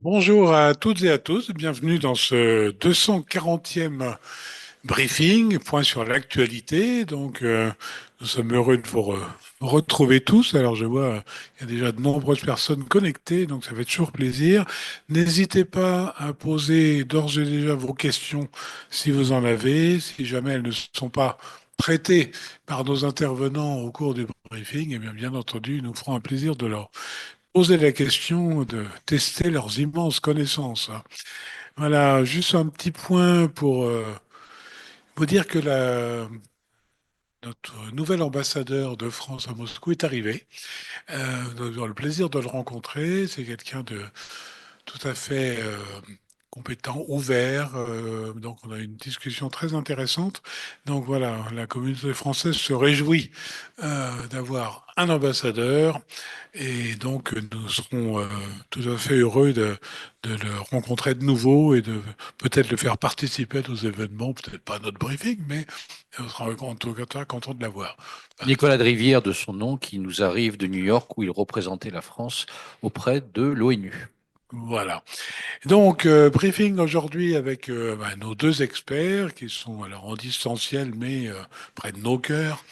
Bonjour à toutes et à tous, bienvenue dans ce 240e briefing, point sur l'actualité. Nous sommes heureux de vous retrouver tous. Alors, je vois, il y a déjà de nombreuses personnes connectées, donc ça fait toujours plaisir. N'hésitez pas à poser d'ores et déjà vos questions si vous en avez. Si jamais elles ne sont pas traitées par nos intervenants au cours du briefing, bien entendu, nous ferons un plaisir de leur poser la question, de tester leurs immenses connaissances. Voilà, juste un petit point pour vous dire que notre nouvel ambassadeur de France à Moscou est arrivé. Nous avons le plaisir de le rencontrer. C'est quelqu'un de tout à fait compétent, ouvert. Donc, on a eu une discussion très intéressante. Donc, voilà, la communauté française se réjouit d'avoir un ambassadeur. Et donc, nous serons tout à fait heureux de le rencontrer de nouveau et de peut-être le faire participer à nos événements, peut-être pas à notre briefing, mais on sera en tout cas content de l'avoir. Enfin, Nicolas de Rivière, de son nom, qui nous arrive de New York, où il représentait la France auprès de l'ONU. voilà. Donc, briefing aujourd'hui avec nos deux experts qui sont alors en distanciel, mais près de nos cœurs.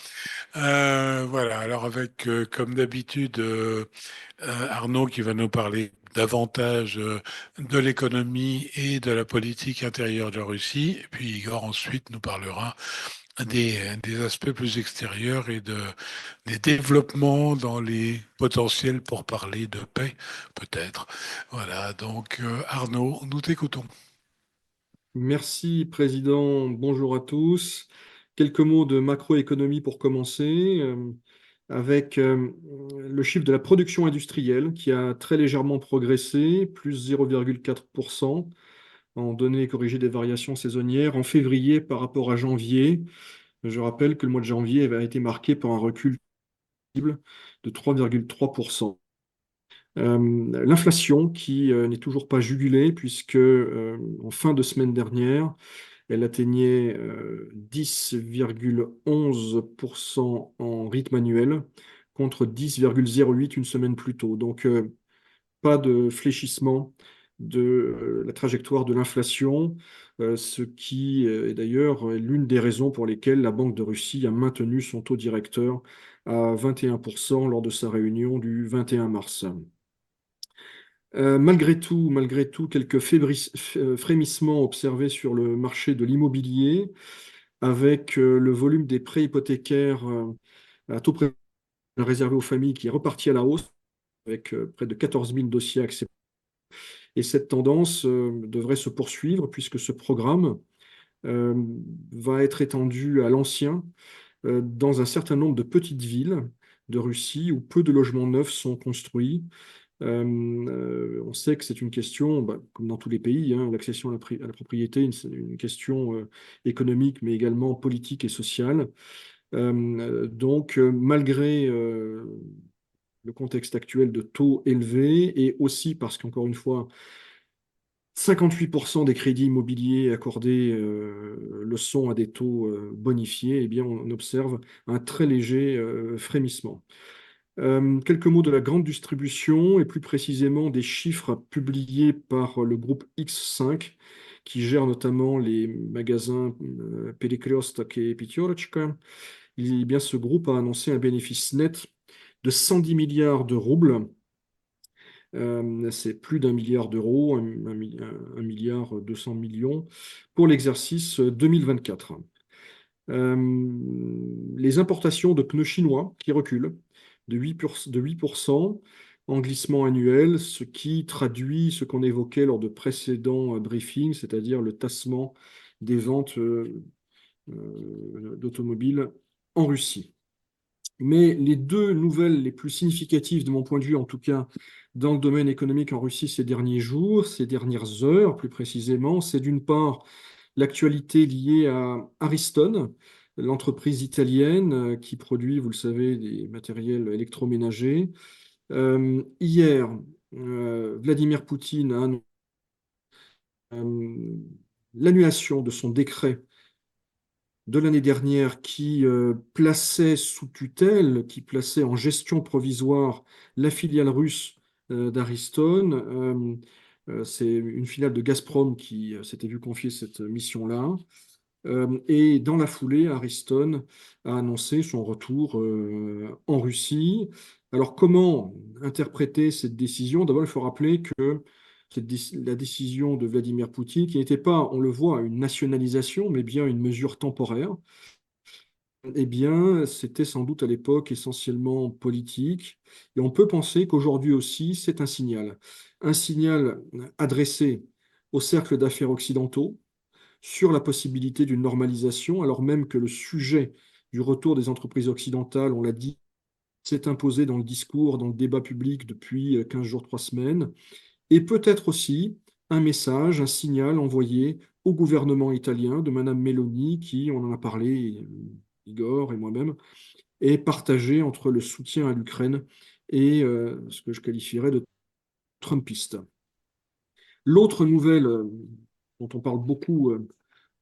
Voilà, alors avec, comme d'habitude, Arnaud qui va nous parler davantage de l'économie et de la politique intérieure de la Russie. Et puis Igor ensuite nous parlera des aspects plus extérieurs des développements dans les potentiels pour parler de paix, peut-être. Voilà, donc Arnaud, nous t'écoutons. Merci, Président. Bonjour à tous. Quelques mots de macroéconomie pour commencer, avec le chiffre de la production industrielle qui a très légèrement progressé, plus 0,4% en données corrigées des variations saisonnières en février par rapport à janvier. Je rappelle que le mois de janvier avait été marqué par un recul de 3,3%. L'inflation qui n'est toujours pas jugulée puisque en fin de semaine dernière, elle atteignait 10,11% en rythme annuel contre 10,08 une semaine plus tôt. Donc pas de fléchissement de la trajectoire de l'inflation, ce qui est d'ailleurs l'une des raisons pour lesquelles la Banque de Russie a maintenu son taux directeur à 21% lors de sa réunion du 21 mars. Malgré tout, quelques frémissements observés sur le marché de l'immobilier, avec le volume des prêts hypothécaires à taux réservé aux familles qui est reparti à la hausse, avec près de 14 000 dossiers acceptés. Et cette tendance devrait se poursuivre puisque ce programme euh, va être étendu à l'ancien dans un certain nombre de petites villes de Russie où peu de logements neufs sont construits. On sait que c'est une question, bah, comme dans tous les pays, hein, l'accession à la propriété, une question économique, mais également politique et sociale. Malgré le contexte actuel de taux élevés, et aussi parce qu'encore une fois, 58% des crédits immobiliers accordés le sont à des taux bonifiés, eh bien, on observe un très léger frémissement. Quelques mots de la grande distribution et plus précisément des chiffres publiés par le groupe X5 qui gère notamment les magasins Перекресток et Пятерочка. Eh bien, ce groupe a annoncé un bénéfice net de 110 milliards de roubles. C'est plus d'un milliard d'euros, un milliard 200 millions pour l'exercice 2024. Les importations de pneus chinois qui reculent de 8% en glissement annuel, ce qui traduit ce qu'on évoquait lors de précédents briefings, c'est-à-dire le tassement des ventes d'automobiles en Russie. Mais les deux nouvelles les plus significatives, de mon point de vue en tout cas, dans le domaine économique en Russie ces derniers jours, ces dernières heures plus précisément, c'est d'une part l'actualité liée à Ariston, l'entreprise italienne qui produit, vous le savez, des matériels électroménagers. Hier, Vladimir Poutine a annoncé l'annulation de son décret de l'année dernière qui plaçait sous tutelle, qui plaçait en gestion provisoire la filiale russe d'Ariston. C'est une filiale de Gazprom qui s'était vu confier cette mission-là. Et dans la foulée, Ariston a annoncé son retour en Russie. Alors, comment interpréter cette décision? D'abord, il faut rappeler que la décision de Vladimir Poutine, qui n'était pas, on le voit, une nationalisation, mais bien une mesure temporaire, eh bien, c'était sans doute à l'époque essentiellement politique. Et on peut penser qu'aujourd'hui aussi, c'est un signal. Un signal adressé aux cercles d'affaires occidentaux sur la possibilité d'une normalisation, alors même que le sujet du retour des entreprises occidentales, on l'a dit, s'est imposé dans le discours, dans le débat public depuis 15 jours, 3 semaines, et peut-être aussi un message, un signal envoyé au gouvernement italien de Madame Meloni, qui, on en a parlé, Igor et moi-même, est partagé entre le soutien à l'Ukraine et ce que je qualifierais de Trumpiste. L'autre nouvelle dont on parle beaucoup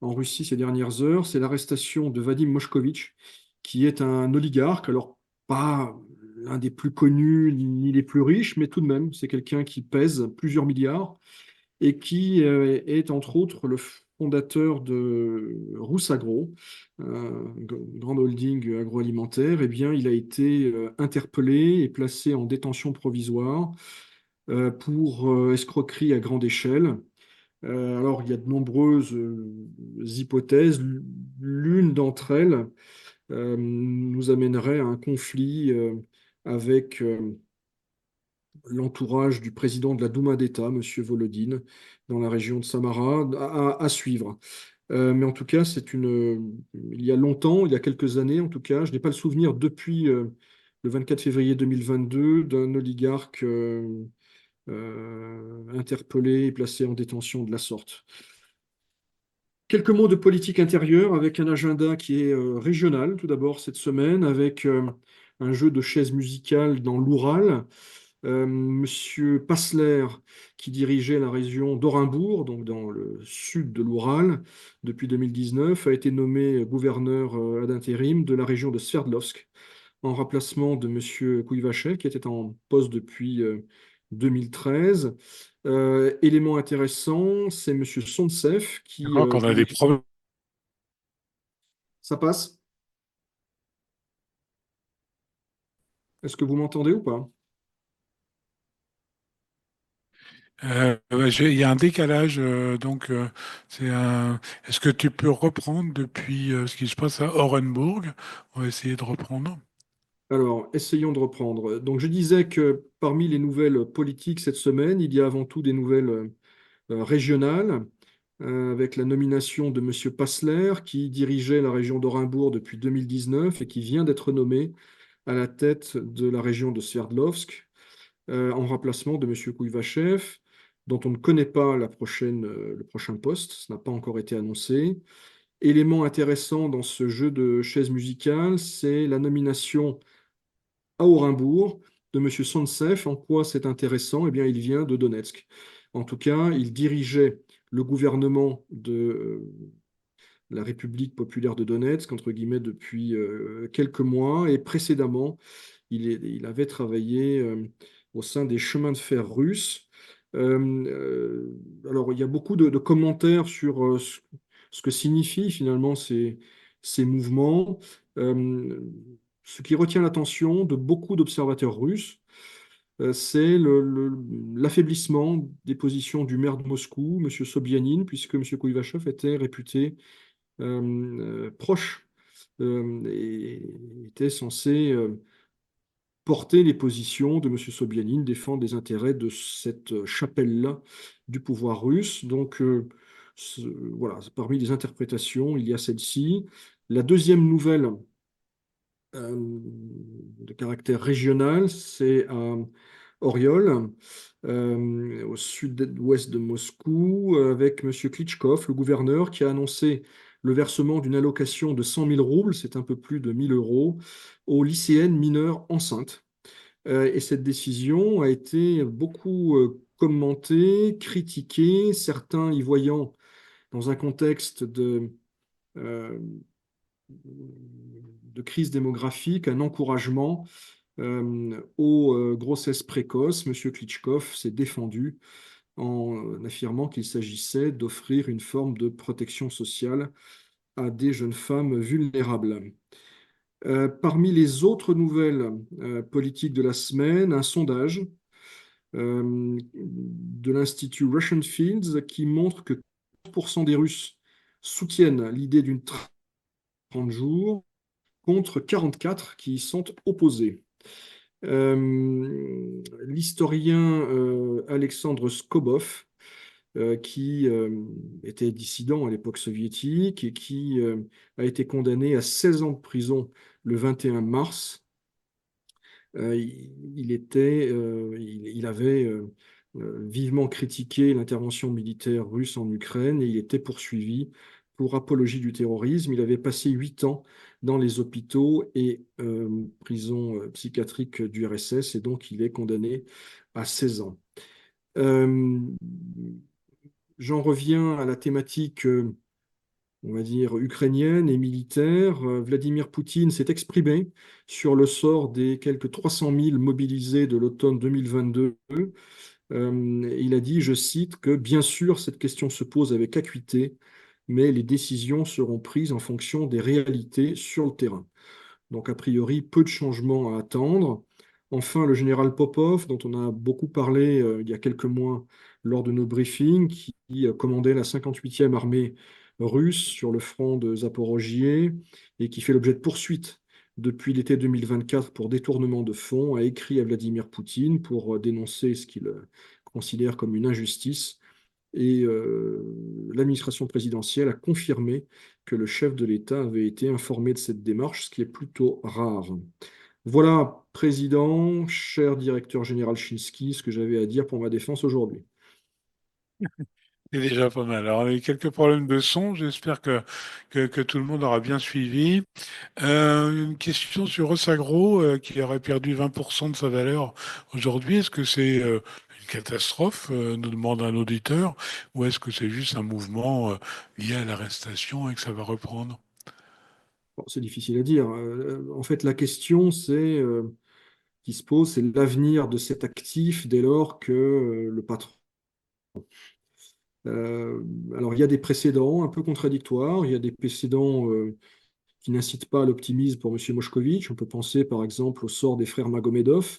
en Russie ces dernières heures, c'est l'arrestation de Vadim Moshkovitch, qui est un oligarque, alors pas l'un des plus connus ni les plus riches, mais tout de même, c'est quelqu'un qui pèse plusieurs milliards et qui est entre autres le fondateur de Roussagro, grande holding agroalimentaire. Eh bien, il a été interpellé et placé en détention provisoire pour escroquerie à grande échelle. Alors, il y a de nombreuses hypothèses. L'une d'entre elles nous amènerait à un conflit avec l'entourage du président de la Douma d'État, M. Volodine, dans la région de Samara, à suivre. Mais en tout cas, il y a longtemps, il y a quelques années en tout cas, je n'ai pas le souvenir depuis le 24 février 2022 d'un oligarque interpellé et placé en détention de la sorte. Quelques mots de politique intérieure avec un agenda qui est régional, tout d'abord cette semaine, avec un jeu de chaises musicales dans l'Oural. Monsieur Passler, qui dirigeait la région d'Orenbourg, donc dans le sud de l'Oural, depuis 2019, a été nommé gouverneur ad intérim de la région de Sverdlovsk, en remplacement de Monsieur Kouivachev, qui était en poste depuis 2013. Élément intéressant, c'est Monsieur Sontsev Je qui crois qu'on a des dirige. problèmes. Ça passe? Est-ce que vous m'entendez ou pas? Ouais, il y a un décalage, est-ce que tu peux reprendre depuis ce qui se passe à Orenburg? On va essayer de reprendre. Alors, essayons de reprendre. Donc, je disais que parmi les nouvelles politiques cette semaine, il y a avant tout des nouvelles régionales, avec la nomination de M. Passler, qui dirigeait la région d'Orenbourg depuis 2019 et qui vient d'être nommé à la tête de la région de Sverdlovsk, en remplacement de M. Kouivachev, dont on ne connaît pas le prochain poste, ça n'a pas encore été annoncé. Élément intéressant dans ce jeu de chaises musicales, c'est la nomination à Orenbourg de M. Sontsev. En quoi c'est intéressant? Eh bien, il vient de Donetsk. En tout cas, il dirigeait le gouvernement de la République populaire de Donetsk, entre guillemets, depuis quelques mois. Et précédemment, il avait travaillé au sein des chemins de fer russes. Alors, il y a beaucoup de commentaires sur ce que signifient finalement ces mouvements. Euh, Ce qui retient l'attention de beaucoup d'observateurs russes, c'est l'affaiblissement des positions du maire de Moscou, M. Sobyanin, puisque M. Koivachev était réputé proche et était censé porter les positions de M. Sobyanin, défendre les intérêts de cette chapelle-là du pouvoir russe. Donc, voilà, parmi les interprétations, il y a celle-ci. La deuxième nouvelle de caractère régional, c'est à Oriol, au sud-ouest de Moscou, avec M. Klitschkov, le gouverneur, qui a annoncé le versement d'une allocation de 100 000 roubles, c'est un peu plus de 1 000 euros, aux lycéennes mineures enceintes. Et cette décision a été beaucoup commentée, critiquée, certains y voyant, dans un contexte euh, de crise démographique, un encouragement aux grossesses précoces. Monsieur Klitschkov s'est défendu en affirmant qu'il s'agissait d'offrir une forme de protection sociale à des jeunes femmes vulnérables. Parmi les autres nouvelles politiques de la semaine, un sondage de l'Institut Russian Fields qui montre que 40% des Russes soutiennent l'idée d'une 30 jours contre 44 qui y sont opposés. L'historien Alexandre Skobov, qui était dissident à l'époque soviétique et qui a été condamné à 16 ans de prison le 21 mars. Il avait vivement critiqué l'intervention militaire russe en Ukraine et il était poursuivi pour apologie du terrorisme. Il avait passé 8 ans dans les hôpitaux et prisons psychiatriques du RSS et donc il est condamné à 16 ans. Euh, J'en reviens à la thématique, on va dire, ukrainienne et militaire. Vladimir Poutine s'est exprimé sur le sort des quelques 300 000 mobilisés de l'automne 2022. Il a dit, je cite, que bien sûr, cette question se pose avec acuité, mais les décisions seront prises en fonction des réalités sur le terrain. Donc, a priori, peu de changements à attendre. Enfin, le général Popov, dont on a beaucoup parlé il y a quelques mois lors de nos briefings, qui commandait la 58e armée russe sur le front de Zaporogié et qui fait l'objet de poursuites depuis l'été 2024 pour détournement de fonds, a écrit à Vladimir Poutine pour dénoncer ce qu'il considère comme une injustice. Et l'administration présidentielle a confirmé que le chef de l'État avait été informé de cette démarche, ce qui est plutôt rare. Voilà, Président, cher directeur général Chinsky, ce que j'avais à dire pour ma défense aujourd'hui. C'est déjà pas mal. Alors, on a eu quelques problèmes de son. J'espère que tout le monde aura bien suivi. Une question sur Rosagro, qui aurait perdu 20% de sa valeur aujourd'hui. Est-ce que c'est une catastrophe, nous demande un auditeur, ou est-ce que c'est juste un mouvement lié à l'arrestation et que ça va reprendre? Bon, c'est difficile à dire. En fait, la question qui se pose, c'est l'avenir de cet actif dès lors que le patron. Euh, alors, il y a des précédents un peu contradictoires. Il y a des précédents qui n'incitent pas à l'optimisme pour M. Moshkovitch. On peut penser par exemple au sort des frères Magomedov,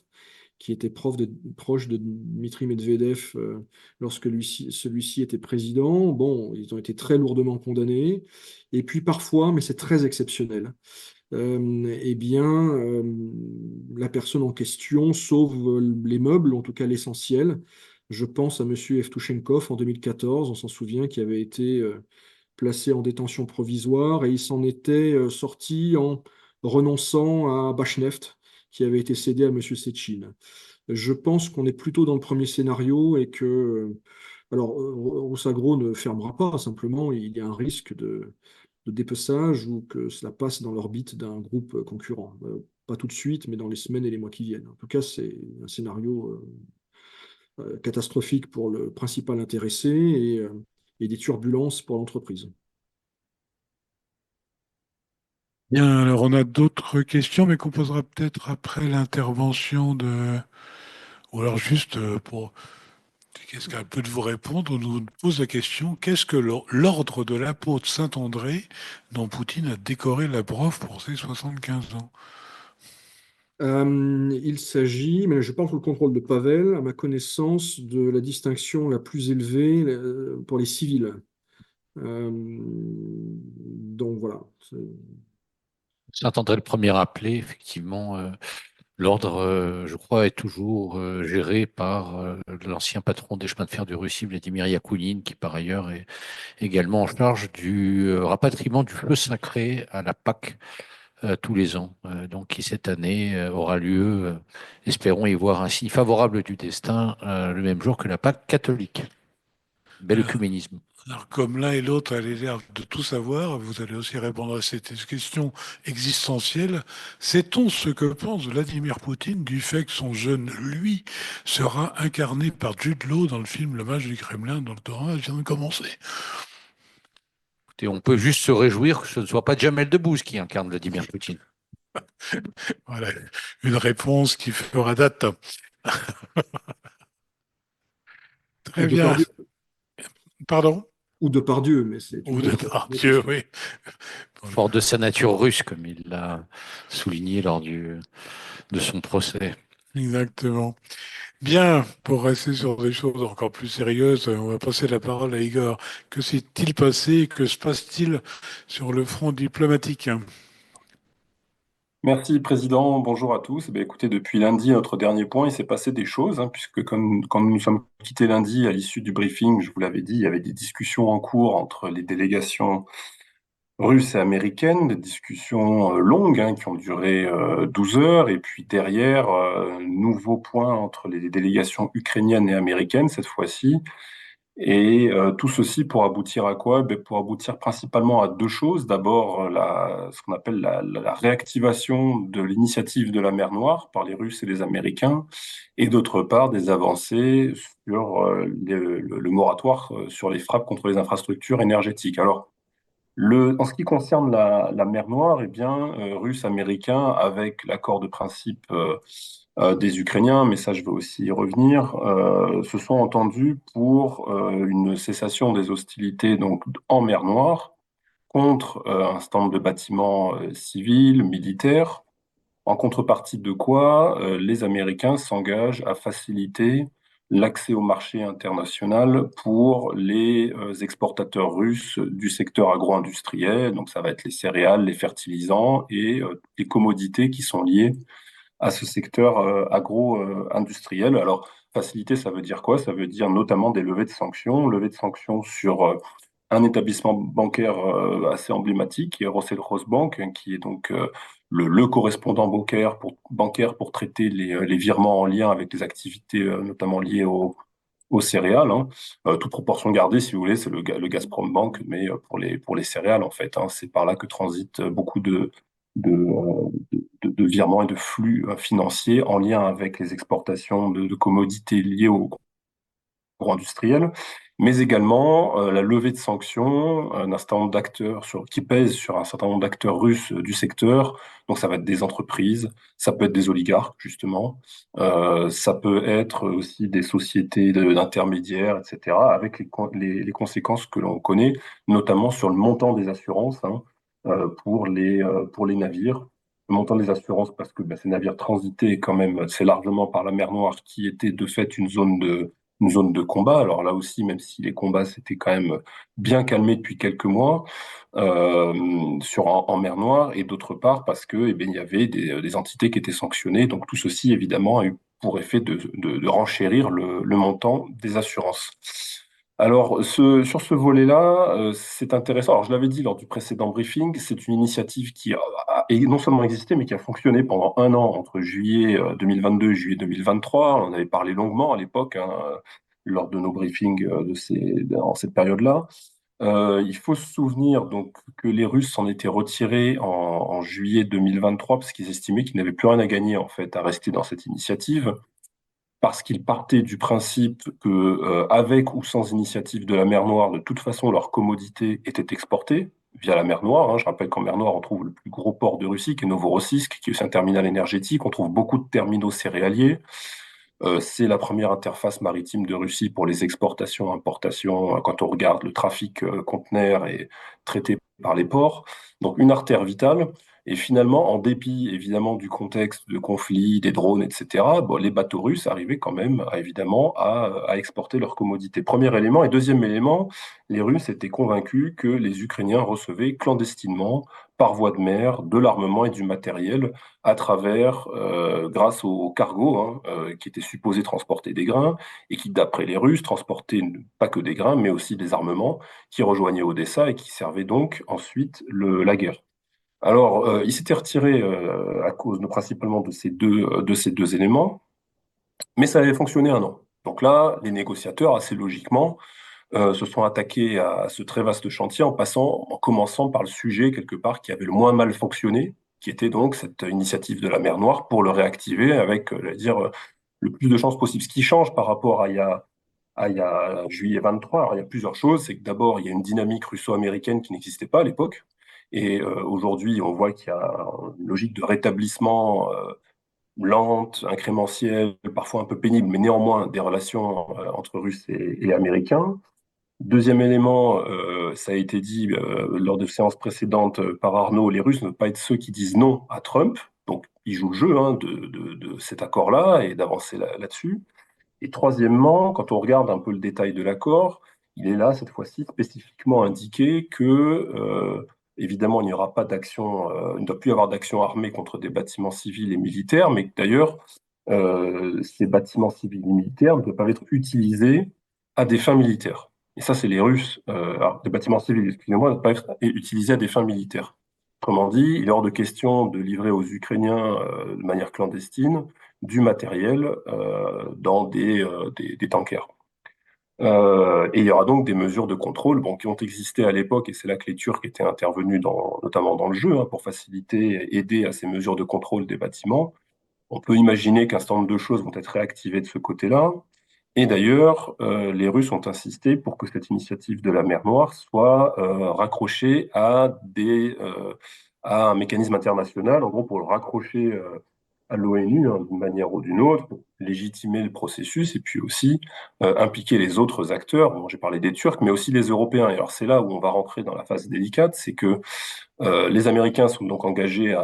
qui étaient proches de Dmitri Medvedev lorsque celui-ci était président. Bon, ils ont été très lourdement condamnés. Et puis parfois, mais c'est très exceptionnel, eh bien, la personne en question sauve les meubles, en tout cas l'essentiel. Je pense à M. Evtushenkov en 2014, on s'en souvient, qui avait été placé en détention provisoire et il s'en était sorti en renonçant à Bashneft, qui avait été cédé à M. Sechin. Je pense qu'on est plutôt dans le premier scénario et que, alors, Rosagro ne fermera pas, simplement, il y a un risque de dépeçage ou que cela passe dans l'orbite d'un groupe concurrent. Pas tout de suite, mais dans les semaines et les mois qui viennent. En tout cas, c'est un scénario catastrophique pour le principal intéressé et des turbulences pour l'entreprise. Bien, alors on a d'autres questions, mais qu'on posera peut-être après l'intervention de... Ou alors juste pour... Qu'est-ce qu'un peu de vous répondre? On nous pose la question, qu'est-ce que l'ordre de l'apôtre Saint-André dont Poutine a décoré Lavrov pour ses 75 ans? Il s'agit, mais je parle sous le contrôle de Pavel, à ma connaissance, de la distinction la plus élevée pour les civils. Donc voilà. Saint-André le premier appelé, effectivement, l'ordre, je crois, est toujours géré par l'ancien patron des chemins de fer de Russie, Vladimir Yakounine, qui par ailleurs est également en charge du rapatriement du feu sacré à la Pâque tous les ans. Donc qui cette année aura lieu, espérons y voir un signe favorable du destin, le même jour que la Pâque catholique. Bel Alors, œcuménisme. alors, comme l'un et l'autre avaient l'air de tout savoir, vous allez aussi répondre à cette question existentielle. Sait-on ce que pense Vladimir Poutine du fait que son jeune lui sera incarné par Jude Law dans le film Le Mage du Kremlin dont le tournage vient de commencer? Et on peut juste se réjouir que ce ne soit pas Jamel Debbouze qui incarne Vladimir Poutine. Voilà, une réponse qui fera date. Très bien. Pardon? Ou de par Dieu, mais c'est Ou une de autre par Dieu, question. oui. Fort de sa nature russe, comme il l'a souligné lors de son procès. Exactement. Bien, pour rester sur des choses encore plus sérieuses, on va passer la parole à Igor. Que s'est-il passé? Que se passe-t-il sur le front diplomatique? Merci, Président. Bonjour à tous. Écoutez, depuis lundi, notre dernier point, il s'est passé des choses, puisque quand nous nous sommes quittés lundi à l'issue du briefing, je vous l'avais dit, il y avait des discussions en cours entre les délégations russes et américaines, des discussions longues qui ont duré 12 heures, et puis derrière, nouveau point entre les délégations ukrainiennes et américaines cette fois-ci. Et tout ceci pour aboutir à quoi? Pour aboutir principalement à deux choses. D'abord, ce qu'on appelle la réactivation de l'initiative de la mer Noire par les Russes et les Américains, et d'autre part, des avancées sur le moratoire sur les frappes contre les infrastructures énergétiques. Alors, en ce qui concerne la mer Noire, eh bien, Russes, Américains, avec l'accord de principe des Ukrainiens, mais ça je veux aussi y revenir, se sont entendus pour une cessation des hostilités donc en mer Noire contre un certain nombre de bâtiments civils, militaires, en contrepartie de quoi les Américains s'engagent à faciliter l'accès au marché international pour les exportateurs russes du secteur agro-industriel, donc ça va être les céréales, les fertilisants et les commodités qui sont liées à ce secteur agro-industriel. Alors, faciliter, ça veut dire quoi? Ça veut dire notamment des levées de sanctions sur un établissement bancaire assez emblématique, qui est Rosselros-Bank, qui est donc le correspondant bancaire pour traiter les virements en lien avec les activités notamment liées aux céréales. Toute proportion gardée, si vous voulez, c'est le Gazprom Bank, mais pour les céréales, en fait. C'est par là que transitent beaucoup de virements et de flux financiers en lien avec les exportations de commodités liées au agro-industriel, mais également la levée de sanctions d'un certain nombre d'acteurs qui pèsent sur un certain nombre d'acteurs russes du secteur. Donc ça va être des entreprises, ça peut être des oligarques justement, ça peut être aussi des sociétés d'intermédiaires, etc., avec les conséquences que l'on connaît, notamment sur le montant des assurances pour les navires. Le montant des assurances, parce que ces navires transitaient quand même assez largement par la mer Noire, qui était de fait une zone de combat. Alors là aussi, même si les combats s'étaient quand même bien calmés depuis quelques mois en mer Noire, et d'autre part parce que il y avait des entités qui étaient sanctionnées. Donc tout ceci, évidemment, a eu pour effet de renchérir le montant des assurances. Alors, sur ce volet-là, c'est intéressant. Alors, je l'avais dit lors du précédent briefing, c'est une initiative qui a non seulement existé, mais qui a fonctionné pendant un an, entre juillet 2022 et juillet 2023. On en avait parlé longuement à l'époque, lors de nos briefings dans cette période-là. Il faut se souvenir donc que les Russes s'en étaient retirés en juillet 2023 parce qu'ils estimaient qu'ils n'avaient plus rien à gagner en fait à rester dans cette initiative parce qu'ils partaient du principe que, avec ou sans initiative de la mer Noire, de toute façon, leurs commodités étaient exportées via la mer Noire. Je rappelle qu'en mer Noire, on trouve le plus gros port de Russie, qui est Novorossiysk, qui est aussi un terminal énergétique. On trouve beaucoup de terminaux céréaliers. C'est la première interface maritime de Russie pour les exportations, importations, quand on regarde le trafic conteneur et traité par les ports. Donc une artère vitale. Et finalement, en dépit évidemment du contexte de conflit, des drones, etc., les bateaux russes arrivaient quand même évidemment à exporter leurs commodités. Premier élément. Et deuxième élément, les Russes étaient convaincus que les Ukrainiens recevaient clandestinement, par voie de mer, de l'armement et du matériel grâce au cargo qui était supposé transporter des grains et qui, d'après les Russes, transportait pas que des grains, mais aussi des armements qui rejoignaient Odessa et qui servaient donc ensuite la guerre. Alors, il s'était retiré à cause principalement de ces deux éléments, mais ça avait fonctionné un an. Donc là, les négociateurs, assez logiquement, se sont attaqués à ce très vaste chantier en commençant par le sujet quelque part qui avait le moins mal fonctionné, qui était donc cette initiative de la mer Noire pour le réactiver avec, j'allais dire, le plus de chances possible. Ce qui change par rapport à il y a juillet 23, alors il y a plusieurs choses. C'est que d'abord, il y a une dynamique russo-américaine qui n'existait pas à l'époque. Et aujourd'hui, on voit qu'il y a une logique de rétablissement lente, incrémentielle, parfois un peu pénible, mais néanmoins des relations entre Russes et Américains. Deuxième élément, ça a été dit lors de séances précédentes par Arnaud, les Russes ne veulent pas être ceux qui disent non à Trump. Donc, ils jouent le jeu de cet accord-là et d'avancer là-dessus. Et troisièmement, quand on regarde un peu le détail de l'accord, il est là, cette fois-ci, spécifiquement indiqué que, évidemment, il n'y aura pas d'action, il ne doit plus y avoir d'action armée contre des bâtiments civils et militaires, mais que d'ailleurs, ces bâtiments civils et militaires ne peuvent pas être utilisés à des fins militaires. Et ça, c'est les Russes, alors, des bâtiments civils, excusez-moi, ne peuvent pas être utilisés à des fins militaires. Autrement dit, il est hors de question de livrer aux Ukrainiens de manière clandestine du matériel dans des tankers. Et il y aura donc des mesures de contrôle bon, qui ont existé à l'époque, et c'est là que les Turcs étaient intervenus notamment dans le jeu, pour faciliter, aider à ces mesures de contrôle des bâtiments. On peut imaginer qu'un certain nombre de choses vont être réactivées de ce côté-là. Et d'ailleurs, les Russes ont insisté pour que cette initiative de la mer Noire soit raccrochée à un mécanisme international, en gros pour le raccrocher à l'ONU d'une manière ou d'une autre, pour légitimer le processus et puis aussi impliquer les autres acteurs. Bon, j'ai parlé des Turcs, mais aussi les Européens. Et alors c'est là où on va rentrer dans la phase délicate, c'est que les Américains sont donc engagés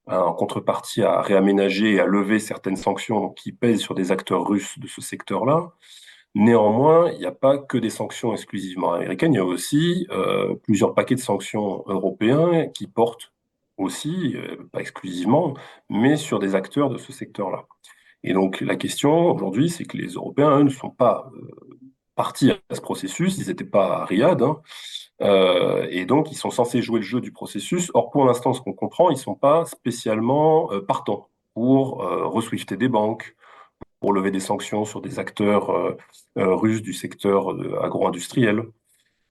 en contrepartie à réaménager et à lever certaines sanctions qui pèsent sur des acteurs russes de ce secteur-là. Néanmoins, il n'y a pas que des sanctions exclusivement américaines, il y a aussi plusieurs paquets de sanctions européens qui portent aussi, pas exclusivement, mais sur des acteurs de ce secteur-là. Et donc la question aujourd'hui, c'est que les Européens, eux, ne sont pas partis à ce processus, ils n'étaient pas à Riyad, et donc ils sont censés jouer le jeu du processus. Or, pour l'instant, ce qu'on comprend, ils ne sont pas spécialement partants pour reswifter des banques, pour lever des sanctions sur des acteurs russes du secteur agro-industriel.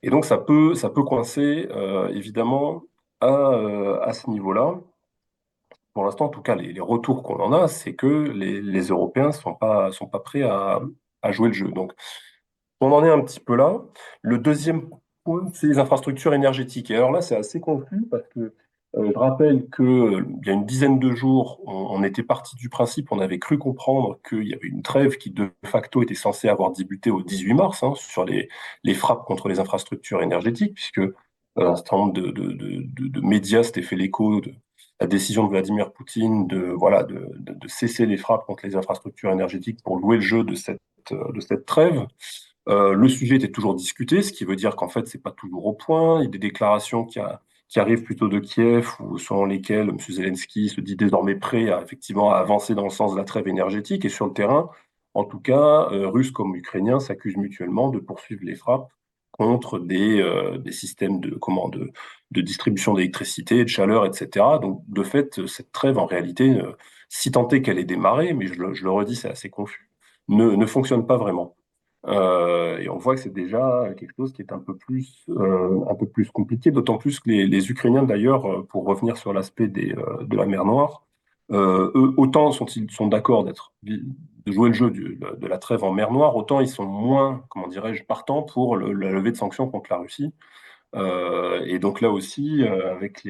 Et donc ça peut coincer évidemment à ce niveau-là. Pour l'instant, en tout cas, les retours qu'on en a, c'est que les Européens sont pas prêts à jouer le jeu. Donc, on en est un petit peu là. Le deuxième point, c'est les infrastructures énergétiques. Et alors là, c'est assez confus parce que je rappelle que il y a une dizaine de jours, on était parti du principe, on avait cru comprendre qu'il y avait une trêve qui de facto était censée avoir débuté au 18 mars sur les frappes contre les infrastructures énergétiques, puisque un certain nombre de médias s'étaient fait l'écho de la décision de Vladimir Poutine de cesser les frappes contre les infrastructures énergétiques pour jouer le jeu de cette trêve. Le sujet était toujours discuté, ce qui veut dire qu'en fait, c'est pas toujours au point. Il y a des déclarations qui arrivent plutôt de Kiev, ou selon lesquelles M. Zelensky se dit désormais prêt à effectivement à avancer dans le sens de la trêve énergétique. Et sur le terrain, en tout cas, Russes comme Ukrainiens s'accusent mutuellement de poursuivre les frappes contre des systèmes de distribution d'électricité, de chaleur, etc. Donc, de fait, cette trêve, en réalité, si tant est qu'elle ait démarré, mais je le redis, c'est assez confus, ne fonctionne pas vraiment. Et on voit que c'est déjà quelque chose qui est un peu plus compliqué, d'autant plus que les Ukrainiens, d'ailleurs, pour revenir sur l'aspect de la mer Noire, eux, autant ils sont d'accord de jouer le jeu de la trêve en mer Noire, autant ils sont moins, comment dirais-je, partants pour la levée de sanctions contre la Russie. Et donc là aussi, avec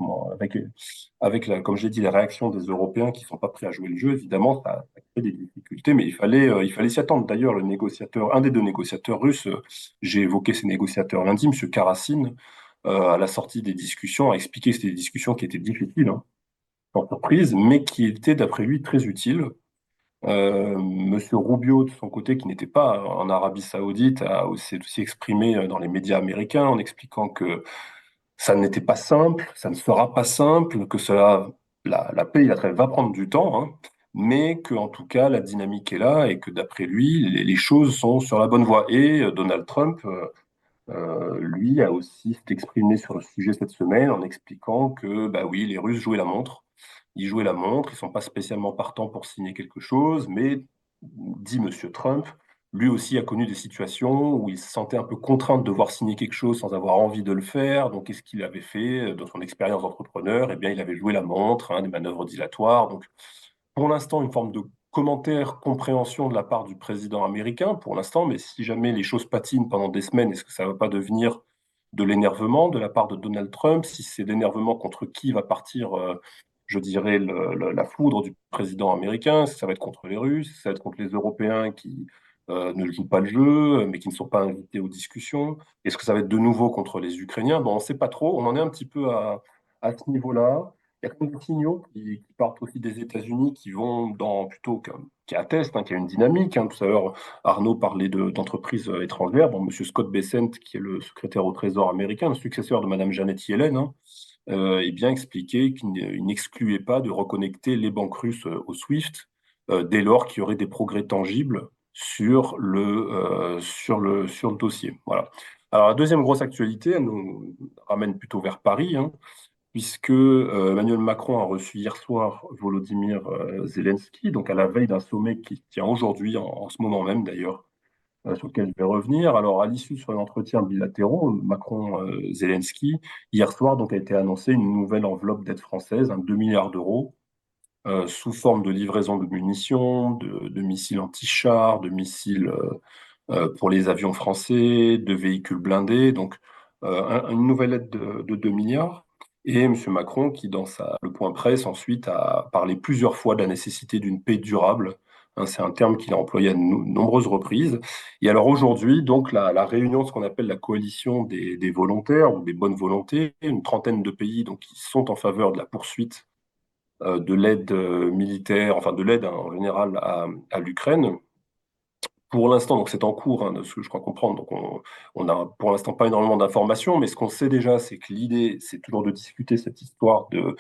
comme j'ai dit, les réactions des Européens qui sont pas prêts à jouer le jeu, évidemment, ça crée des difficultés, mais il fallait s'y attendre. D'ailleurs, un des deux négociateurs russes, j'ai évoqué ces négociateurs lundi, M. Karasin, à la sortie des discussions, a expliqué que c'était des discussions qui étaient difficiles, en entreprise, mais qui étaient, d'après lui, très utiles. Monsieur Rubio, de son côté, qui n'était pas en Arabie Saoudite, s'est aussi exprimé dans les médias américains en expliquant que ça n'était pas simple, ça ne sera pas simple, que la paix et la trêve va prendre du temps, mais que en tout cas la dynamique est là et que d'après lui, les choses sont sur la bonne voie. Et Donald Trump, lui, a aussi s'est exprimé sur le sujet cette semaine en expliquant que, bah oui, les Russes jouaient la montre. Ils jouaient la montre, ils sont pas spécialement partants pour signer quelque chose, mais, dit Monsieur Trump, lui aussi a connu des situations où il se sentait un peu contraint de devoir signer quelque chose sans avoir envie de le faire. Donc, qu'est-ce qu'il avait fait dans son expérience d'entrepreneur? Eh bien, il avait joué la montre, des manœuvres dilatoires. Donc, pour l'instant, une forme de commentaire, compréhension de la part du président américain, pour l'instant, mais si jamais les choses patinent pendant des semaines, est-ce que ça ne va pas devenir de l'énervement de la part de Donald Trump? Si c'est l'énervement contre qui va partir je dirais, la foudre du président américain? Est-ce que ça va être contre les Russes? Est-ce que ça va être contre les Européens qui ne jouent pas le jeu, mais qui ne sont pas invités aux discussions? Est-ce que ça va être de nouveau contre les Ukrainiens? Bon, on ne sait pas trop. On en est un petit peu à ce niveau-là. Il y a quand même des signaux qui partent aussi des États-Unis qui vont dans plutôt qui attestent qu'il y a une dynamique. Tout à l'heure, Arnaud parlait d'entreprises étrangères. Bon, Monsieur Scott Bessent, qui est le secrétaire au Trésor américain, le successeur de Madame Janet Yellen, est bien expliqué qu'il n'excluait pas de reconnecter les banques russes au SWIFT dès lors qu'il y aurait des progrès tangibles sur le dossier. Voilà. Alors, la deuxième grosse actualité, elle nous ramène plutôt vers Paris, puisque Emmanuel Macron a reçu hier soir Volodymyr Zelensky, donc à la veille d'un sommet qui se tient aujourd'hui, en ce moment même d'ailleurs, sur lequel je vais revenir. Alors, à l'issue de son entretien bilatéraux, Macron-Zelensky, hier soir, donc, a été annoncé une nouvelle enveloppe d'aide française, 2 milliards d'euros, sous forme de livraison de munitions, de missiles anti-chars, de missiles pour les avions français, de véhicules blindés, donc une nouvelle aide de 2 milliards. Et M. Macron, qui dans le point presse ensuite a parlé plusieurs fois de la nécessité d'une paix durable. C'est un terme qu'il a employé à de nombreuses reprises. Et alors aujourd'hui, donc la réunion de ce qu'on appelle la coalition des volontaires ou des bonnes volontés, une trentaine de pays donc, qui sont en faveur de la poursuite de l'aide militaire, enfin de l'aide en général à l'Ukraine. Pour l'instant, donc c'est en cours, de ce que je crois comprendre. Donc on n'a pour l'instant pas énormément d'informations, mais ce qu'on sait déjà, c'est que l'idée, c'est toujours de discuter cette histoire de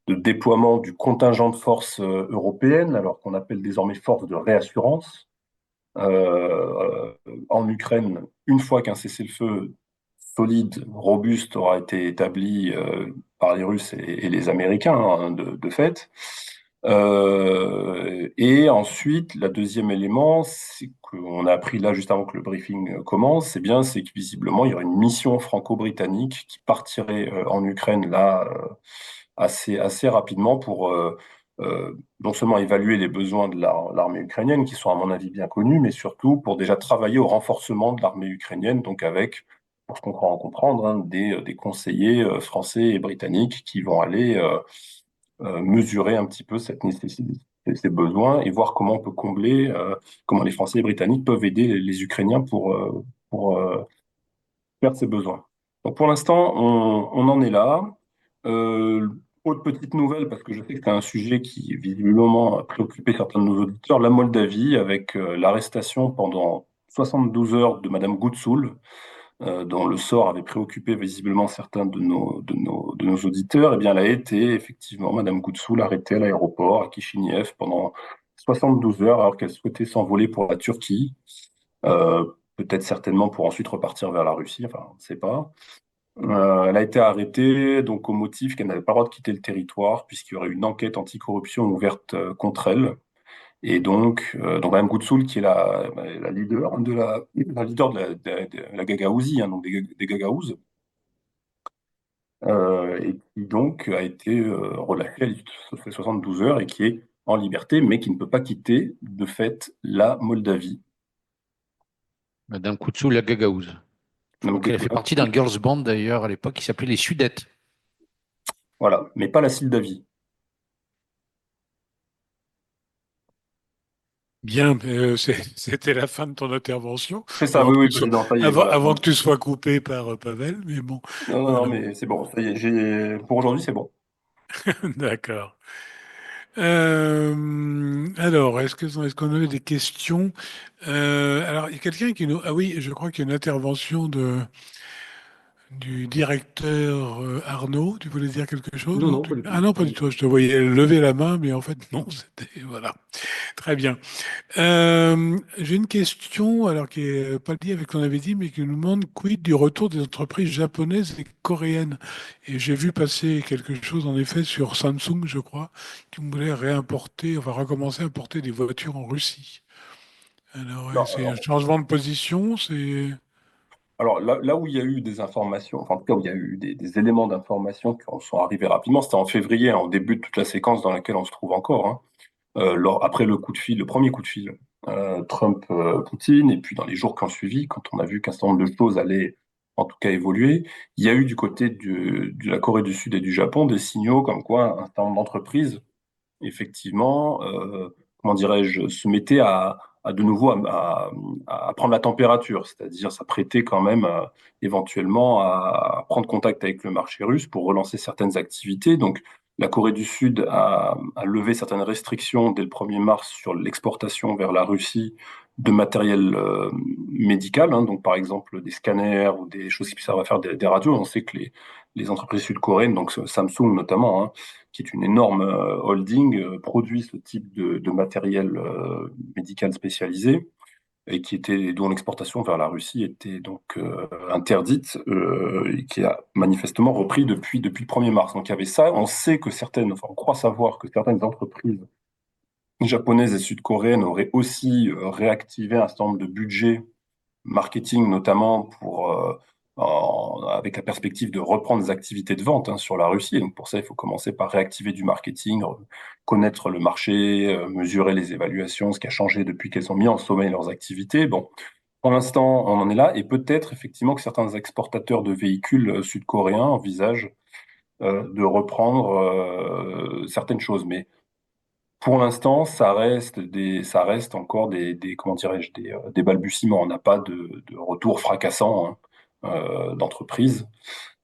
déploiement du contingent de forces européennes, alors qu'on appelle désormais force de réassurance, en Ukraine, une fois qu'un cessez-le-feu solide, robuste aura été établi par les Russes et les Américains, de fait. Et ensuite, le deuxième élément, c'est qu'on a appris là juste avant que le briefing commence, c'est que visiblement il y aurait une mission franco-britannique qui partirait en Ukraine là assez rapidement pour non seulement évaluer les besoins de l'armée ukrainienne, qui sont à mon avis bien connus, mais surtout pour déjà travailler au renforcement de l'armée ukrainienne, donc avec, pour ce qu'on croit en comprendre, des conseillers français et britanniques qui vont aller mesurer un petit peu cette nécessité, ces besoins et voir comment on peut combler, comment les Français et les Britanniques peuvent aider les Ukrainiens pour faire ces besoins. Donc pour l'instant, on en est là. Euh, Autre petite nouvelle, parce que je sais que c'est un sujet qui visiblement a préoccupé certains de nos auditeurs, la Moldavie, avec l'arrestation pendant 72 heures de Madame Gutsoul, dont le sort avait préoccupé visiblement certains de nos auditeurs, eh bien, elle a été effectivement, Madame Gutsoul, arrêtée à l'aéroport à Chichiniv pendant 72 heures alors qu'elle souhaitait s'envoler pour la Turquie, euh, peut-être certainement pour ensuite repartir vers la Russie, enfin, on ne sait pas. Elle a été arrêtée donc au motif qu'elle n'avait pas le droit de quitter le territoire puisqu'il y aurait une enquête anticorruption ouverte contre elle. Et donc Mme Goutsoul, qui est la leader la leader de la Gagaouzie, donc des Gagaouzes, et qui donc a été relâchée à l'issue de ces 72 heures et qui est en liberté, mais qui ne peut pas quitter de fait la Moldavie. Madame Koutsou, la Gagaouze. Je Mme crois qu'elle a Goutsoul, fait partie d'un girls band d'ailleurs à l'époque qui s'appelait les Sudètes. voilà, mais pas la Moldavie. Bien, c'était la fin de ton intervention, C'est ça, oui, oui, sois, président, ça y est, voilà. avant que tu sois coupé par Pavel, mais bon, Non, non, non, voilà, mais c'est bon, ça y est, pour aujourd'hui, c'est bon. d'accord. Alors, est-ce qu'on avait des questions? Alors, il y a quelqu'un qui nous... Ah oui, je crois qu'il y a une intervention du directeur Arnaud. Tu voulais dire quelque chose? Non, Non, non, pas du Ah tout. non, pas du tout. Je te voyais lever la main, mais en fait, non, c'était... Voilà. Très bien. J'ai une question, alors qui est pas liée avec ce qu'on avait dit, mais qui nous demande quid du retour des entreprises japonaises et coréennes. Et j'ai vu passer quelque chose, en effet, sur Samsung, je crois, qui voulait réimporter, enfin recommencer à importer des voitures en Russie. Alors, Non, c'est un changement de position, c'est... alors là où il y a eu des informations, enfin en tout cas où il y a eu des éléments d'information qui sont arrivés rapidement, c'était en février, en début de toute la séquence dans laquelle on se trouve encore, après le coup de fil, le premier coup de fil Trump-Poutine, et puis dans les jours qui ont suivi, quand on a vu qu'un certain nombre de choses allaient en tout cas évolué. Il y a eu du côté de la Corée du Sud et du Japon des signaux comme quoi un certain nombre d'entreprises, effectivement, comment dirais-je, se mettaient à de nouveau à prendre la température, c'est-à-dire s'apprêter quand même éventuellement à prendre contact avec le marché russe pour relancer certaines activités. Donc, la Corée du Sud a levé certaines restrictions dès le 1er mars sur l'exportation vers la Russie de matériel médical, hein, donc par exemple des scanners ou des choses qui servent à faire des radios. On sait que les entreprises sud-coréennes, donc Samsung notamment, hein, qui est une énorme holding, produit ce type de matériel médical spécialisé et dont l'exportation vers la Russie était donc interdite et qui a manifestement repris depuis le 1er mars. Donc il y avait ça. On sait que on croit savoir que certaines entreprises japonaises et sud-coréennes auraient aussi réactivé un certain nombre de budgets marketing notamment avec la perspective de reprendre des activités de vente, hein, sur la Russie. Et donc pour ça, il faut commencer par réactiver du marketing, connaître le marché, mesurer les évaluations, ce qui a changé depuis qu'elles ont mis en sommeil leurs activités. Bon, pour l'instant, on en est là, et peut-être effectivement que certains exportateurs de véhicules sud-coréens envisagent de reprendre certaines choses. Mais pour l'instant, ça reste encore comment dirais-je, des balbutiements. On n'a pas de retour fracassant, hein, d'entreprise.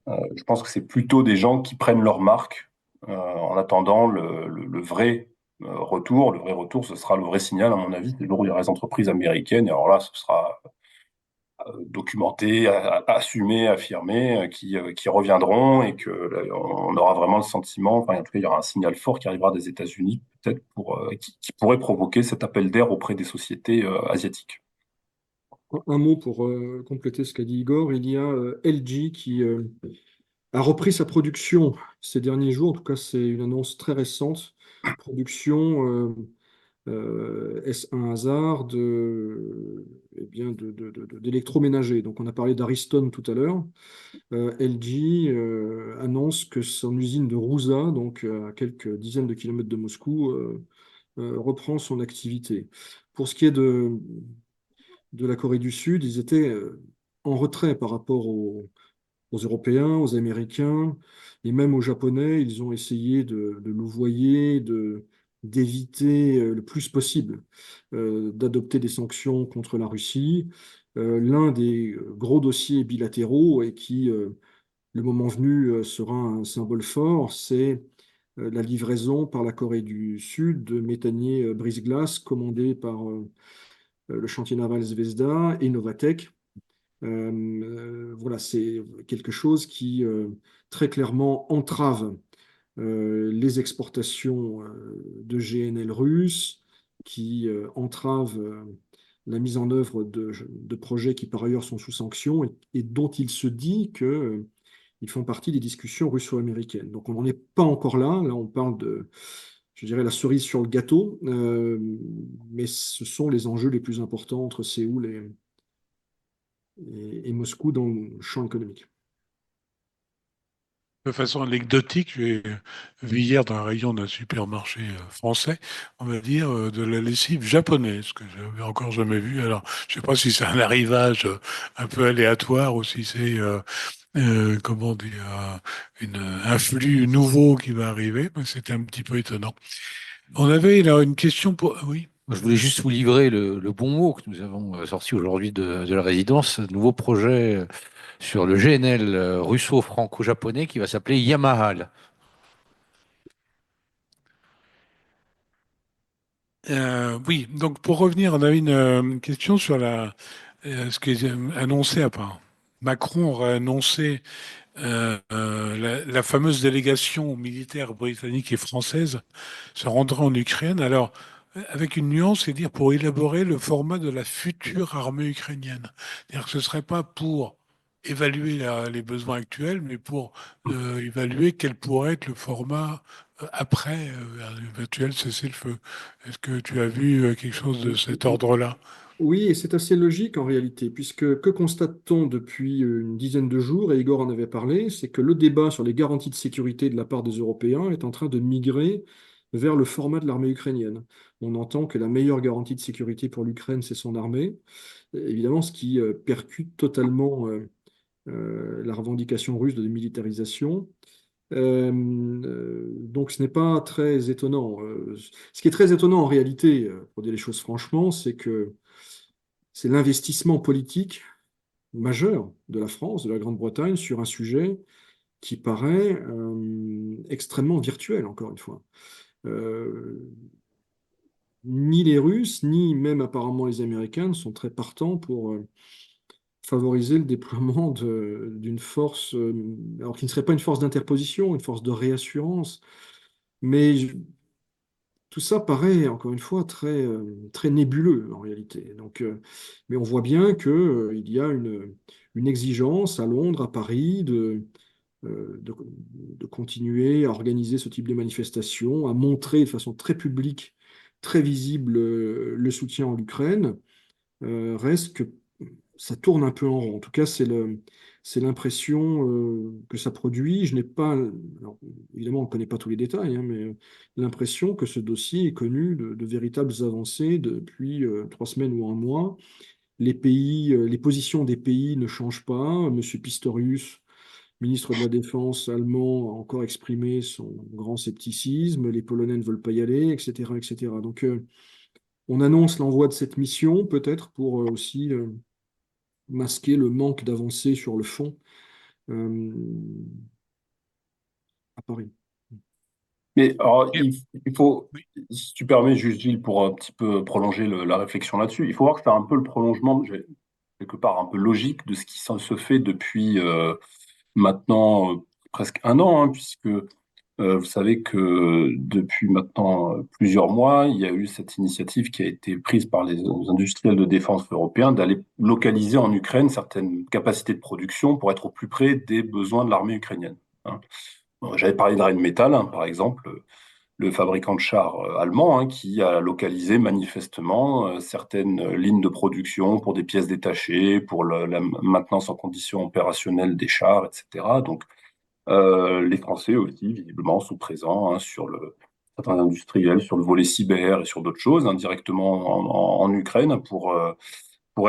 Je pense que c'est plutôt des gens qui prennent leur marque en attendant le vrai retour. Le vrai retour, ce sera le vrai signal, à mon avis, c'est le jour où il y aura les entreprises américaines. Et alors là, ce sera documenté, assumé, affirmé, qui reviendront et que on aura vraiment le sentiment, enfin en tout cas il y aura un signal fort qui arrivera des États-Unis peut-être qui pourrait provoquer cet appel d'air auprès des sociétés asiatiques. Un mot pour compléter ce qu'a dit Igor, il y a LG qui a repris sa production ces derniers jours, en tout cas c'est une annonce très récente, production, est-ce un hasard d'électroménager. Donc on a parlé d'Ariston tout à l'heure. LG annonce que son usine de Rouza, donc à quelques dizaines de kilomètres de Moscou, reprend son activité. Pour ce qui est de la Corée du Sud, ils étaient en retrait par rapport aux Européens, aux Américains et même aux Japonais. Ils ont essayé de louvoyer, d'éviter le plus possible d'adopter des sanctions contre la Russie. L'un des gros dossiers bilatéraux et qui, le moment venu, sera un symbole fort, c'est la livraison par la Corée du Sud de méthaniers brise-glace commandés par le chantier naval Zvezda et Novatek. Voilà, c'est quelque chose qui très clairement entrave les exportations de GNL russes, qui entrave la mise en œuvre de projets qui par ailleurs sont sous sanction et dont il se dit que ils font partie des discussions russo-américaines. Donc on n'en est pas encore là. Là, on parle de, je dirais, la cerise sur le gâteau, mais ce sont les enjeux les plus importants entre Séoul et Moscou dans le champ économique. De façon anecdotique, j'ai vu hier dans un rayon d'un supermarché français, on va dire, de la lessive japonaise, que j'avais encore jamais vu. Alors, je sais pas si c'est un arrivage un peu aléatoire ou si c'est, comment dire, un flux nouveau qui va arriver, mais c'était un petit peu étonnant. On avait là une question pour... Oui. Je voulais juste vous livrer le bon mot que nous avons sorti aujourd'hui de la résidence, un nouveau projet sur le GNL russo-franco-japonais qui va s'appeler Yamahal. Oui, donc pour revenir, on avait une question sur ce qui est annoncé à part. Macron aurait annoncé la fameuse délégation militaire britannique et française se rendra en Ukraine. Alors, avec une nuance, c'est dire pour élaborer le format de la future armée ukrainienne. C'est-à-dire que ce ne serait pas pour évaluer les besoins actuels, mais pour évaluer quel pourrait être le format après un éventuel cessez-le-feu. Est-ce que tu as vu quelque chose de cet ordre-là? Oui, et c'est assez logique en réalité, puisque que constate-t-on depuis une dizaine de jours, et Igor en avait parlé, c'est que le débat sur les garanties de sécurité de la part des Européens est en train de migrer vers le format de l'armée ukrainienne. On entend que la meilleure garantie de sécurité pour l'Ukraine, c'est son armée. Évidemment, ce qui percute totalement la revendication russe de démilitarisation. Donc ce n'est pas très étonnant. Ce qui est très étonnant en réalité, pour dire les choses franchement, c'est que c'est l'investissement politique majeur de la France, de la Grande-Bretagne, sur un sujet qui paraît extrêmement virtuel, encore une fois. Euh, Ni les Russes, ni même apparemment les Américains ne sont très partants pour favoriser le déploiement d'une force, alors qui ne serait pas une force d'interposition, une force de réassurance, mais tout ça paraît, encore une fois, très nébuleux en réalité. Donc, mais on voit bien qu'il y a une exigence à Londres, à Paris, de continuer à organiser ce type de manifestation, à montrer de façon très publique, très visible le soutien à l'Ukraine. Reste que ça tourne un peu en rond. En tout cas, c'est l'impression que ça produit. Je n'ai pas, alors, évidemment, on ne connaît pas tous les détails, hein, mais l'impression que ce dossier est connu de véritables avancées depuis 3 semaines ou un mois. Les positions des pays ne changent pas. Monsieur Pistorius, ministre de la Défense allemand, a encore exprimé son grand scepticisme. Les Polonais ne veulent pas y aller, etc., etc. Donc, on annonce l'envoi de cette mission, peut-être pour aussi masquer le manque d'avancée sur le fond euh, à Paris. Mais alors, Et- il faut, oui. si tu permets, juste Gilles, pour un petit peu prolonger la réflexion là-dessus, il faut voir que c'est un peu le prolongement, quelque part un peu logique de ce qui se fait depuis maintenant presque un an, hein, puisque vous savez que depuis maintenant plusieurs mois, il y a eu cette initiative qui a été prise par les industriels de défense européens d'aller localiser en Ukraine certaines capacités de production pour être au plus près des besoins de l'armée ukrainienne, hein. Bon, j'avais parlé de Rheinmetall, hein, par exemple, le fabricant de chars allemand, hein, qui a localisé manifestement certaines lignes de production pour des pièces détachées, pour la maintenance en conditions opérationnelles des chars, etc. Donc, les Français aussi, visiblement, sont présents, hein, certains industriels sur le volet cyber et sur d'autres choses, indirectement en Ukraine pour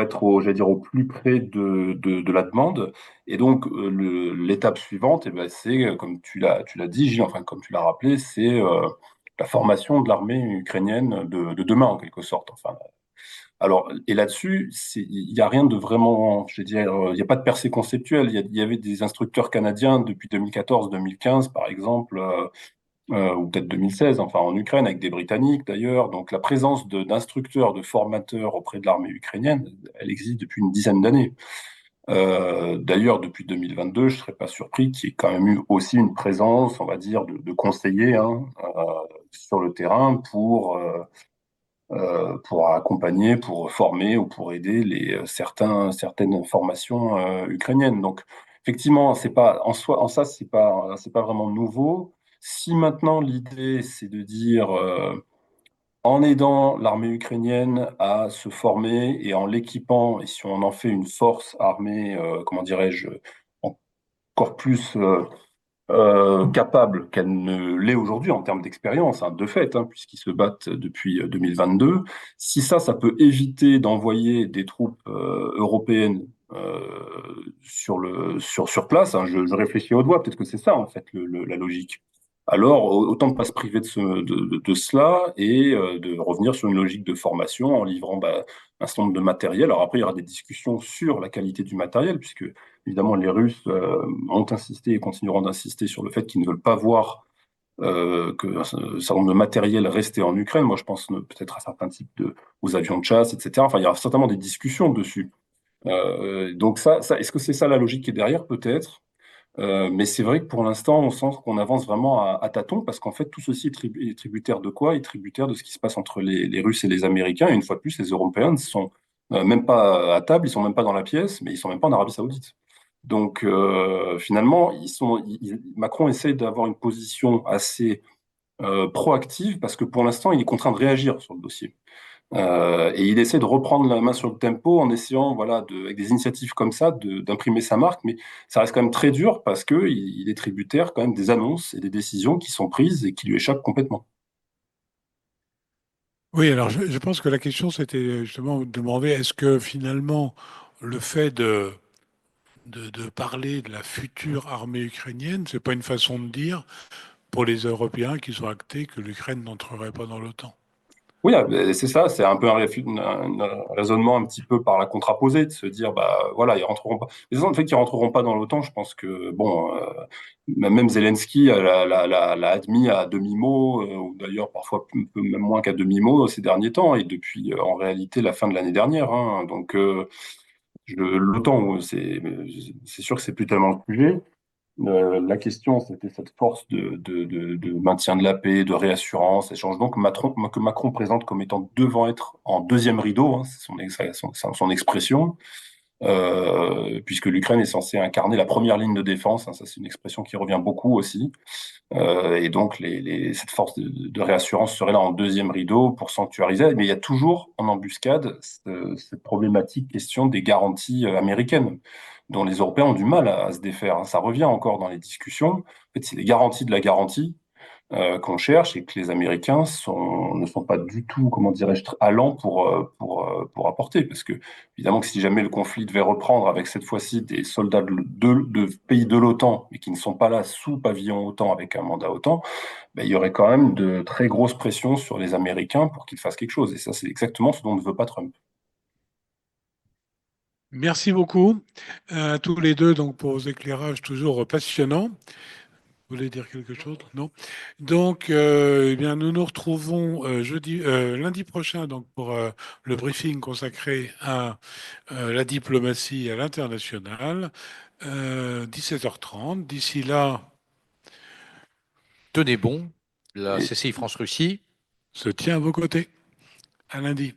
être j'allais dire, au plus près de la demande. Et donc, l'étape suivante, eh ben, c'est, comme tu l'as dit, Gilles, enfin, comme tu l'as rappelé, c'est la formation de l'armée ukrainienne de demain, en quelque sorte. Enfin, alors, et là-dessus, il n'y a rien de vraiment, je veux dire, il n'y a pas de percée conceptuelle. Il y avait des instructeurs canadiens depuis 2014-2015, par exemple, ou peut-être 2016, enfin en Ukraine, avec des Britanniques d'ailleurs. Donc la présence d'instructeurs, de formateurs auprès de l'armée ukrainienne, elle existe depuis une dizaine d'années. D'ailleurs, depuis 2022, je ne serais pas surpris qu'il y ait quand même eu aussi une présence, on va dire, de conseillers, hein, sur le terrain pour accompagner, pour former ou pour aider certaines formations ukrainiennes. Donc, effectivement, c'est pas en soi, en ça, c'est pas vraiment nouveau. Si maintenant l'idée c'est de dire, en aidant l'armée ukrainienne à se former et en l'équipant, et si on en fait une force armée, comment dirais-je, encore plus capable qu'elle ne l'est aujourd'hui en termes d'expérience, hein, de fait, hein, puisqu'ils se battent depuis 2022. Si ça peut éviter d'envoyer des troupes européennes sur place, hein, je réfléchis au doigt, peut-être que c'est ça en fait la logique. Alors, autant ne pas se priver de cela et de revenir sur une logique de formation en livrant un certain nombre de matériel. Alors après, il y aura des discussions sur la qualité du matériel, puisque évidemment, les Russes ont insisté et continueront d'insister sur le fait qu'ils ne veulent pas voir que un certain nombre de matériel restait en Ukraine. Moi, je pense peut-être à certains types aux avions de chasse, etc. Enfin, il y aura certainement des discussions dessus. Donc est-ce que c'est ça la logique qui est derrière? Peut-être. Mais c'est vrai que pour l'instant, on sent qu'on avance vraiment à tâtons, parce qu'en fait, tout ceci est tributaire de quoi? Est tributaire de ce qui se passe entre les Russes et les Américains. Et une fois de plus, les Européens ne sont même pas à table, ils sont même pas dans la pièce, mais ils sont même pas en Arabie Saoudite. Donc finalement, Macron essaie d'avoir une position assez proactive, parce que pour l'instant, il est contraint de réagir sur le dossier. Et il essaie de reprendre la main sur le tempo en essayant, voilà, avec des initiatives comme ça, d'imprimer sa marque, mais ça reste quand même très dur parce que il est tributaire quand même des annonces et des décisions qui sont prises et qui lui échappent complètement. Oui, alors je pense que la question c'était justement de demander est-ce que finalement le fait de parler de la future armée ukrainienne, c'est pas une façon de dire pour les Européens qui sont actés que l'Ukraine n'entrerait pas dans l'OTAN. Oui, c'est ça, c'est un peu un raisonnement un petit peu par la contraposée, de se dire, bah voilà, ils rentreront pas. Les autres, en fait, qu'ils rentreront pas dans l'OTAN, je pense que, bon, même Zelensky l'a admis à demi-mot, ou d'ailleurs parfois même moins qu'à demi-mot ces derniers temps, et depuis en réalité la fin de l'année dernière. Hein. Donc, l'OTAN, c'est sûr que c'est plus tellement le sujet. La question, c'était cette force de maintien de la paix, de réassurance, échange donc que Macron présente comme étant devant être en deuxième rideau, hein, c'est son expression, puisque l'Ukraine est censée incarner la première ligne de défense, hein, ça c'est une expression qui revient beaucoup aussi. Et donc, cette force de réassurance serait là en deuxième rideau pour sanctuariser. Mais il y a toujours en embuscade cette problématique question des garanties américaines, dont les Européens ont du mal à se défaire. Hein. Ça revient encore dans les discussions. En fait, c'est les garanties de la garantie qu'on cherche et que les Américains ne sont pas du tout, comment dirais-je, allants pour apporter. Parce que, évidemment, que si jamais le conflit devait reprendre avec cette fois-ci des soldats de pays de l'OTAN, mais qui ne sont pas là sous pavillon OTAN avec un mandat OTAN, ben, il y aurait quand même de très grosses pressions sur les Américains pour qu'ils fassent quelque chose. Et ça, c'est exactement ce dont ne veut pas Trump. Merci beaucoup à tous les deux donc pour vos éclairages toujours passionnants. Vous voulez dire quelque chose? Non? Donc, eh bien, nous nous retrouvons lundi prochain donc pour le briefing consacré à la diplomatie à l'international, 17h30. D'ici là, Tenez bon, la Et CCI France-Russie. se tient à vos côtés. À lundi.